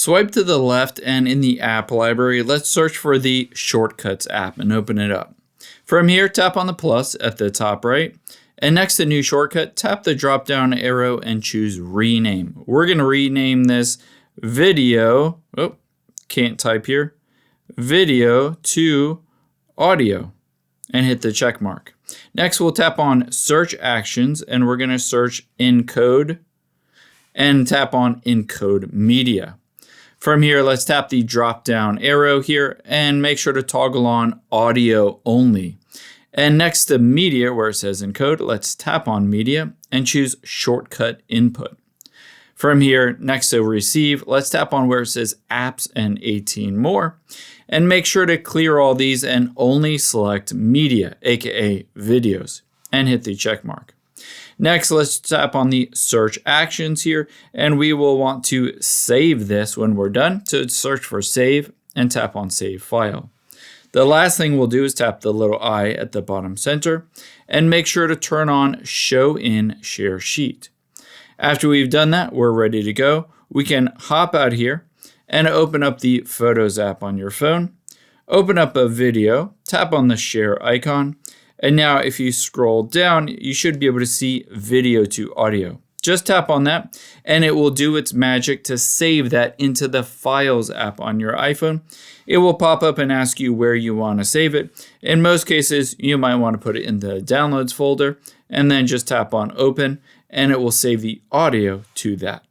Swipe to the left and in the app library, let's search for the Shortcuts app and open it up. From here, tap on the plus at the top right. And next to New Shortcut, tap the drop down arrow and choose Rename. We're going to rename this Video, can't type here, Video to Audio, and hit the check mark. Next, we'll tap on Search Actions, and we're going to search Encode, and tap on Encode Media. From here, let's tap the drop down arrow here and make sure to toggle on Audio Only. And next to Media, where it says Encode, let's tap on Media and choose Shortcut Input. From here, next to Receive, let's tap on where it says Apps and 18 more. And make sure to clear all these and only select Media, aka Videos, and hit the check mark. Next, let's tap on the Search Actions here, and we will want to save this when we're done. So search for Save and tap on Save File. The last thing we'll do is tap the little I at the bottom center and make sure to turn on Show in Share Sheet. After we've done that, we're ready to go. We can hop out here and open up the Photos app on your phone, open up a video, tap on the share icon, and now if you scroll down, you should be able to see Video to Audio. Just tap on that and it will do its magic to save that into the Files app on your iPhone. It will pop up and ask you where you want to save it. In most cases, you might want to put it in the Downloads folder and then just tap on Open and it will save the audio to that.